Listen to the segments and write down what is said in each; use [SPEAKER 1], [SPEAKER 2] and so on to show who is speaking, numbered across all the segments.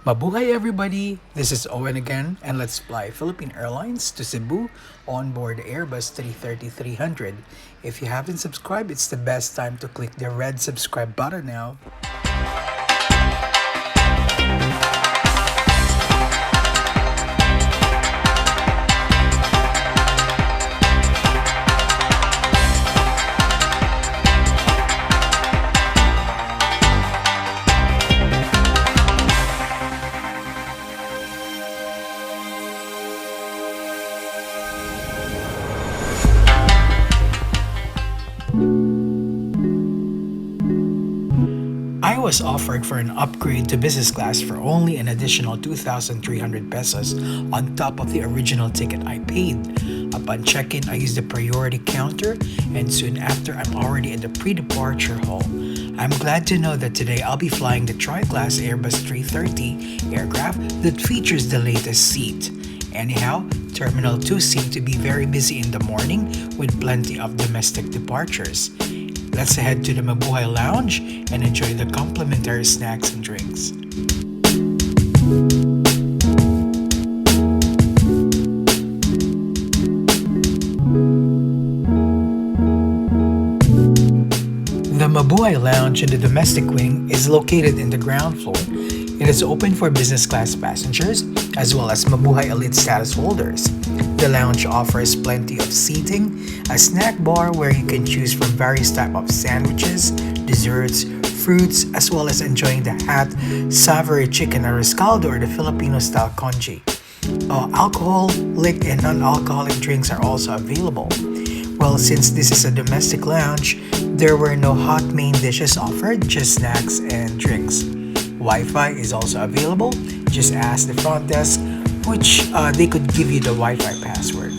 [SPEAKER 1] Mabuhay everybody! This is Owen again, and let's fly Philippine Airlines to Cebu on board Airbus A330-300. If you haven't subscribed, it's the best time to click the red subscribe button now. I was offered for an upgrade to business class for only an additional 2,300 pesos on top of the original ticket I paid. Upon check-in, I used the priority counter, and soon after, I'm already in the pre-departure hall. I'm glad to know that today I'll be flying the tri-class Airbus 330 aircraft that features the latest seat. Anyhow, Terminal 2 seemed to be very busy in the morning with plenty of domestic departures. Let's head to the Mabuhay Lounge and enjoy the complimentary snacks and drinks. The Mabuhay Lounge in the domestic wing is located in the ground floor. It is open for business class passengers as well as Mabuhay Elite status holders. The lounge offers plenty of seating, a snack bar where you can choose from various types of sandwiches, desserts, fruits, as well as enjoying the hot, savory chicken arroz caldo or the Filipino-style congee. Alcoholic and non-alcoholic drinks are also available. Well, since this is a domestic lounge, there were no hot main dishes offered, just snacks and drinks. Wi-Fi is also available. Just ask the front desk which they could give you the Wi-Fi password.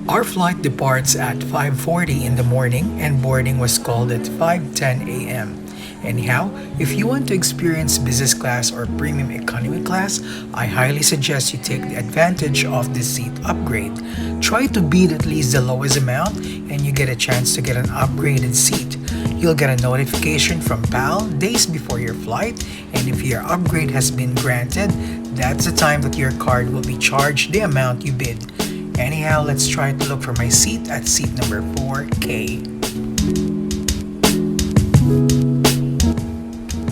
[SPEAKER 1] Our flight departs at 5:40 in the morning and boarding was called at 5:10 a.m. Anyhow, if you want to experience business class or premium economy class, I highly suggest you take the advantage of this seat upgrade. Try to beat at least the lowest amount and you get a chance to get an upgraded seat. You'll get a notification from PAL days before your flight, and if your upgrade has been granted, that's the time that your card will be charged the amount you bid. Anyhow, let's try to look for my seat at seat number 4K.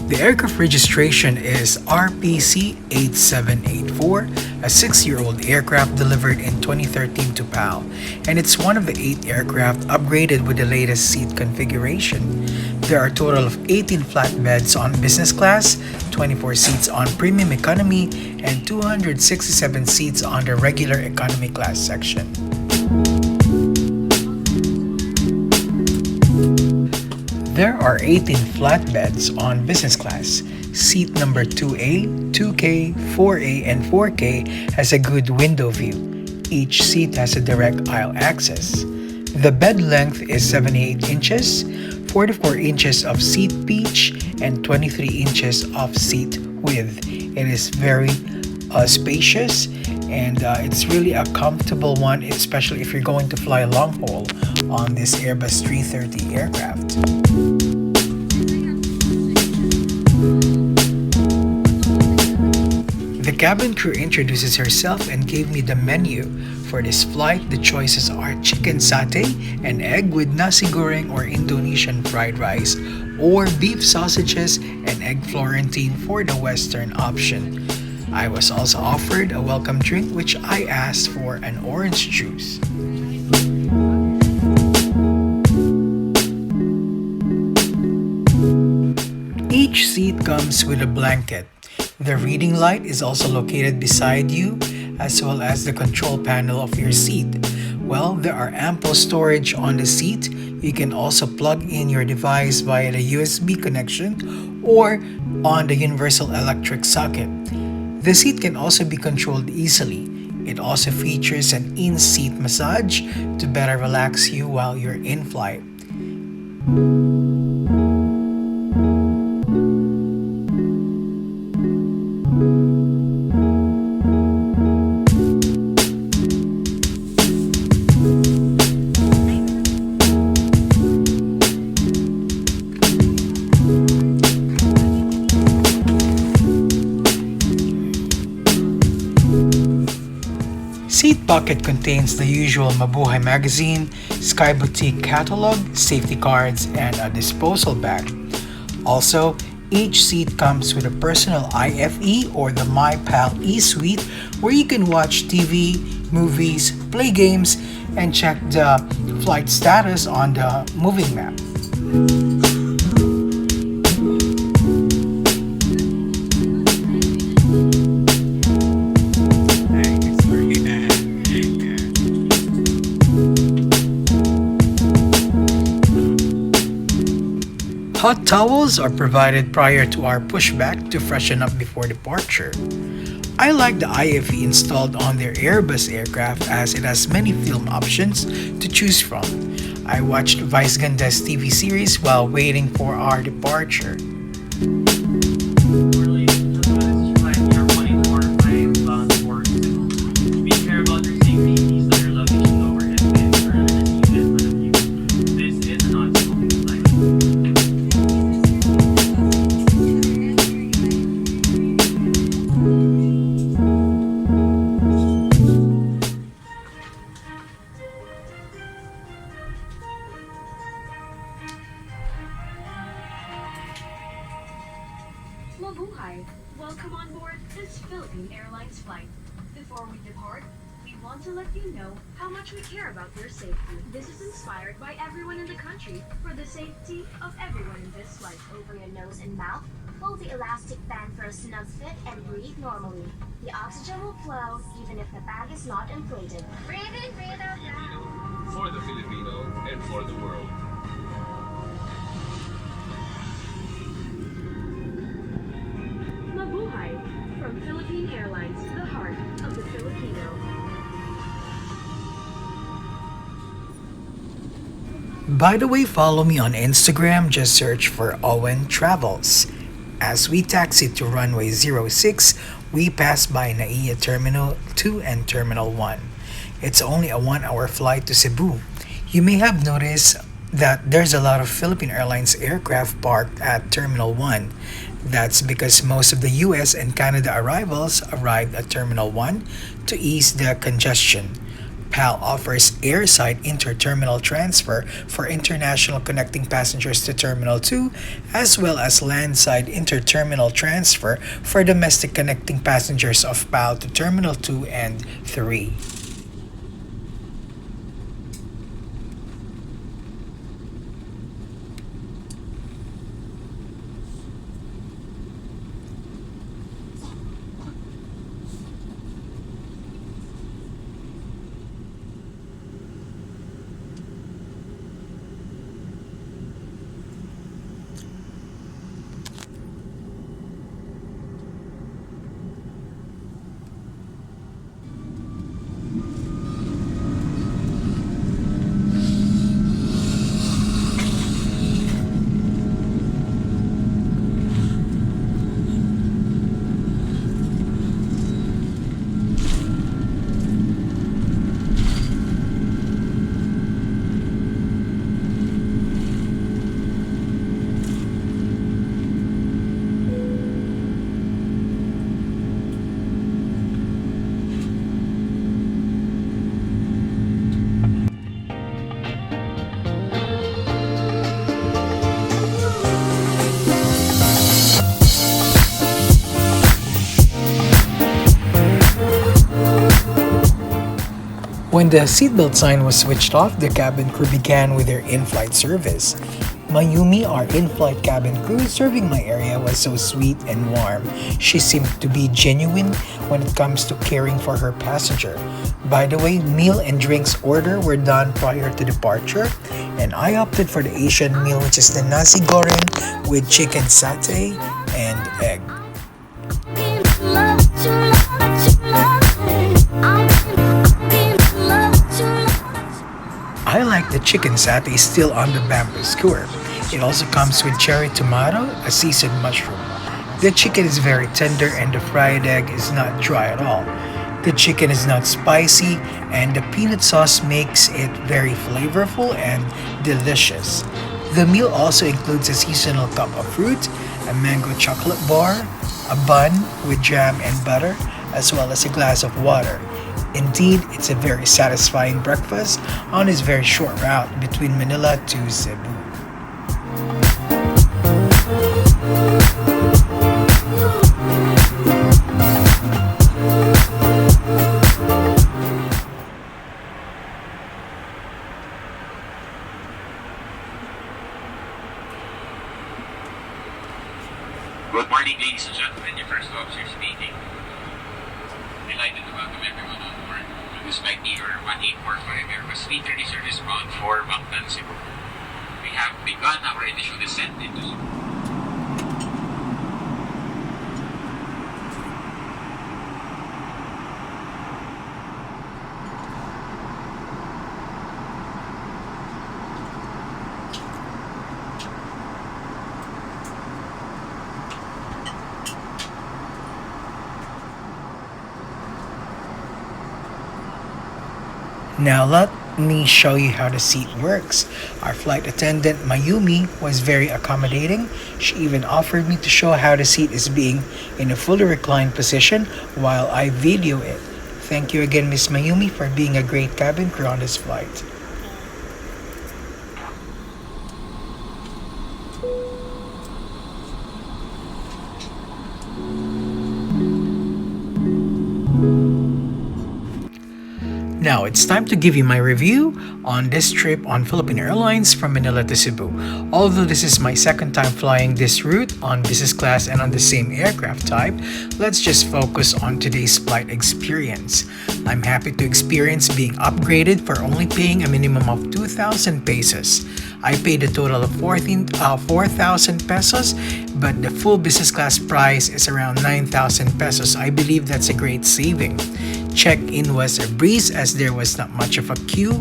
[SPEAKER 1] The aircraft registration is RPC 8784, a 6-year-old aircraft delivered in 2013 to PAL, and it's one of the 8 aircraft upgraded with the latest seat configuration. There are a total of 18 flat beds on business class, 24 seats on premium economy, and 267 seats on the regular economy class section. There are 18 flat beds on business class. Seat number 2A, 2K, 4A, and 4K has a good window view. Each seat has a direct aisle access. The bed length is 78 inches, 44 inches of seat pitch, and 23 inches of seat width. It is very spacious and it's really a comfortable one, especially if you're going to fly long haul on this Airbus 330 aircraft. The cabin crew introduces herself and gave me the menu. For this flight, the choices are chicken satay and egg with nasi goreng or Indonesian fried rice, or beef sausages and egg Florentine for the Western option. I was also offered a welcome drink, which I asked for an orange juice. Each seat comes with a blanket. The reading light is also located beside you, as well as the control panel of your seat. Well, there are ample storage on the seat. You can also plug in your device via the USB connection or on the universal electric socket. The seat can also be controlled easily. It also features an in-seat massage to better relax you while you're in flight. Seat pocket contains the usual Mabuhay magazine, Sky Boutique catalog, safety cards, and a disposal bag. Also, each seat comes with a personal IFE or the MyPal e-suite where you can watch TV, movies, play games, and check the flight status on the moving map. Hot towels are provided prior to our pushback to freshen up before departure. I like the IFE installed on their Airbus aircraft as it has many film options to choose from. I watched Vice Ganda's TV series while waiting for our departure.
[SPEAKER 2] Mabuhay! Welcome on board this Philippine Airlines flight. Before we depart, we want to let you know how much we care about your safety. This is inspired by everyone in the country for the safety of everyone in this flight.
[SPEAKER 3] Over your nose and mouth, hold the elastic band for a snug fit and breathe normally. The oxygen will flow even if the bag is not inflated.
[SPEAKER 2] Breathe in, breathe out loud.
[SPEAKER 4] For the Filipino and for the world.
[SPEAKER 2] Mabuhay! From Philippine Airlines, the heart of the Filipino.
[SPEAKER 1] By the way, follow me on Instagram, just search for Owen Travels. As we taxi to runway 06, we pass by NAIA Terminal 2 and Terminal 1. It's only a 1-hour flight to Cebu. You may have noticed that there's a lot of Philippine Airlines aircraft parked at Terminal 1. That's because most of the US and Canada arrivals arrived at Terminal 1 to ease the congestion. PAL offers airside interterminal transfer for international connecting passengers to Terminal 2, as well as landside interterminal transfer for domestic connecting passengers of PAL to Terminal 2 and 3. When the seatbelt sign was switched off, the cabin crew began with their in-flight service. Mayumi, our in-flight cabin crew serving my area, was so sweet and warm. She seemed to be genuine when it comes to caring for her passenger. By the way, meal and drinks order were done prior to departure, and I opted for the Asian meal, which is the nasi goreng with chicken satay and egg. I like the chicken satay still on the bamboo skewer. It also comes with cherry tomato, a seasoned mushroom. The chicken is very tender and the fried egg is not dry at all. The chicken is not spicy and the peanut sauce makes it very flavorful and delicious. The meal also includes a seasonal cup of fruit, a mango chocolate bar, a bun with jam and butter, as well as a glass of water. Indeed, it's a very satisfying breakfast on this very short route between Manila to Cebu.
[SPEAKER 5] Good morning, ladies and gentlemen. Your first officer speaking. Delighted to welcome everyone on board to this flight number 1845 Airbus A330 service bound for Bangkok, Cebu. We have begun our initial descent into Cebu.
[SPEAKER 1] Now let me show you how the seat works. Our flight attendant Mayumi was very accommodating. She even offered me to show how the seat is being in a fully reclined position while I video it. Thank you again, Miss Mayumi, for being a great cabin crew on this flight. Now it's time to give you my review on this trip on Philippine Airlines from Manila to Cebu. Although this is my second time flying this route on business class and on the same aircraft type, let's just focus on today's flight experience. I'm happy to experience being upgraded for only paying a minimum of 2,000 pesos. I paid a total of 4,000 pesos, but the full business class price is around 9,000 pesos. I believe that's a great saving. Check-in was a breeze as there was not much of a queue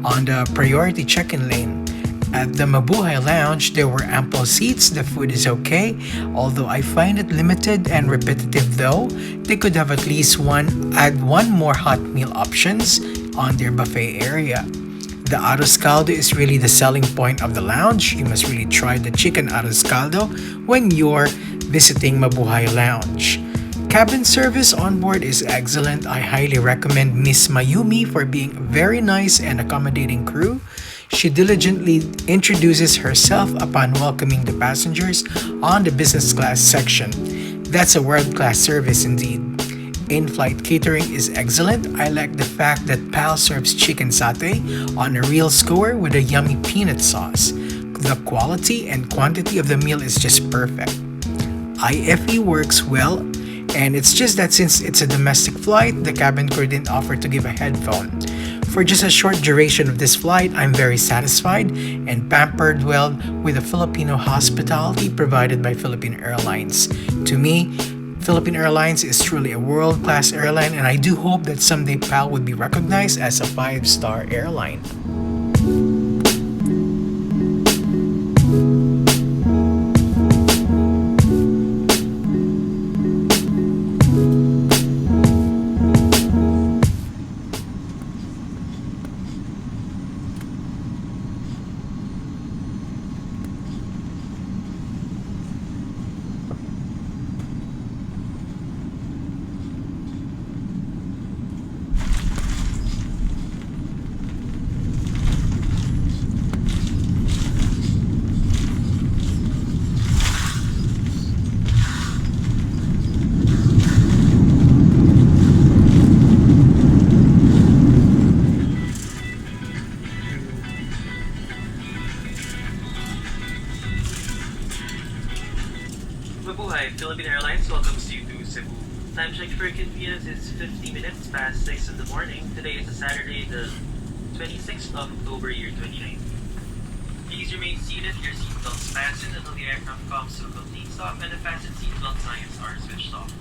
[SPEAKER 1] on the priority check-in lane. At the Mabuhay lounge, there were ample seats. The food is okay, although I find it limited and repetitive though. They could have at least add one more hot meal options on their buffet area. The arroz caldo is really the selling point of the lounge. You must really try the chicken arroz caldo when you're visiting Mabuhay lounge. Cabin service on board is excellent. I highly recommend Miss Mayumi for being a very nice and accommodating crew. She diligently introduces herself upon welcoming the passengers on the business class section. That's a world-class service indeed. In-flight catering is excellent. I like the fact that PAL serves chicken satay on a real skewer with a yummy peanut sauce. The quality and quantity of the meal is just perfect. IFE works well, and it's just that since it's a domestic flight, the cabin crew didn't offer to give a headphone. For just a short duration of this flight, I'm very satisfied and pampered well with the Filipino hospitality provided by Philippine Airlines. To me, Philippine Airlines is truly a world-class airline, and I do hope that someday PAL would be recognized as a 5-star airline.
[SPEAKER 6] Philippine Airlines welcomes you to Cebu. Time check for convenience is 50 minutes past 6 in the morning. Today is a Saturday, the 26th of October, year 2019. Please remain seated, your seatbelts fastened until the aircraft comes to a complete stop and the fasten seatbelt signs are switched off.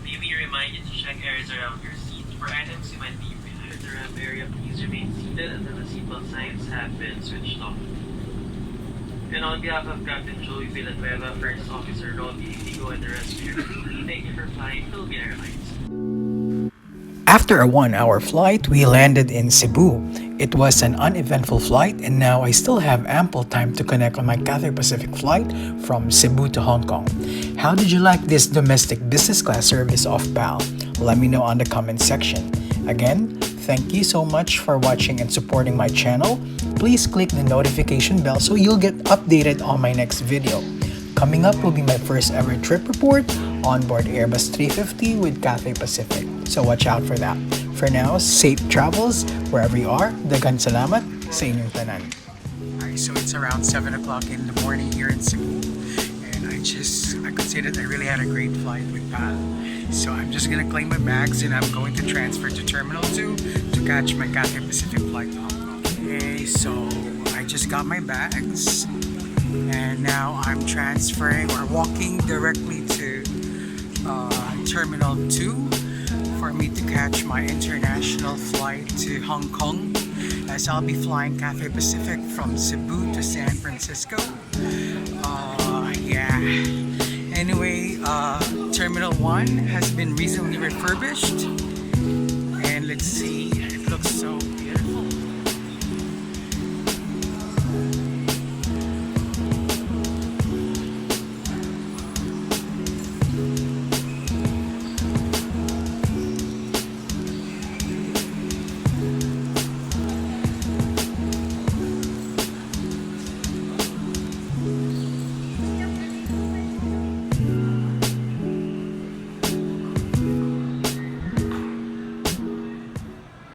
[SPEAKER 6] May we remind you to check areas around your seat. For items you might be behind the ramp area, please remain seated until the seatbelt signs have been switched off. And on behalf of Captain Joey Villanueva, First Officer Robbie Indigo, and the rest of your crew, thank you for flying Philippine Airlines.
[SPEAKER 1] After a 1-hour flight, we landed in Cebu. It was an uneventful flight, and now I still have ample time to connect on my Cathay Pacific flight from Cebu to Hong Kong. How did you like this domestic business class service of PAL? Let me know on the comment section. Again, thank you so much for watching and supporting my channel. Please click the notification bell so you'll get updated on my next video. Coming up will be my first ever trip report on board Airbus A330 with Cathay Pacific. So watch out for that. For now, safe travels wherever you are. Daghang salamat sa inyong tanan. Alright, so it's around 7 o'clock in the morning here in Cebu. And I could say that I really had a great flight with PAL. So I'm just gonna claim my bags and I'm going to transfer to Terminal 2 to catch my Cathay Pacific flight to Hong Kong. Okay, so I just got my bags. And now I'm transferring or walking directly to Terminal 2 for me to catch my international flight to Hong Kong, as I'll be flying Cathay Pacific from Cebu to San Francisco. Yeah. Anyway, Terminal 1 has been recently refurbished, and let's see, it looks so beautiful.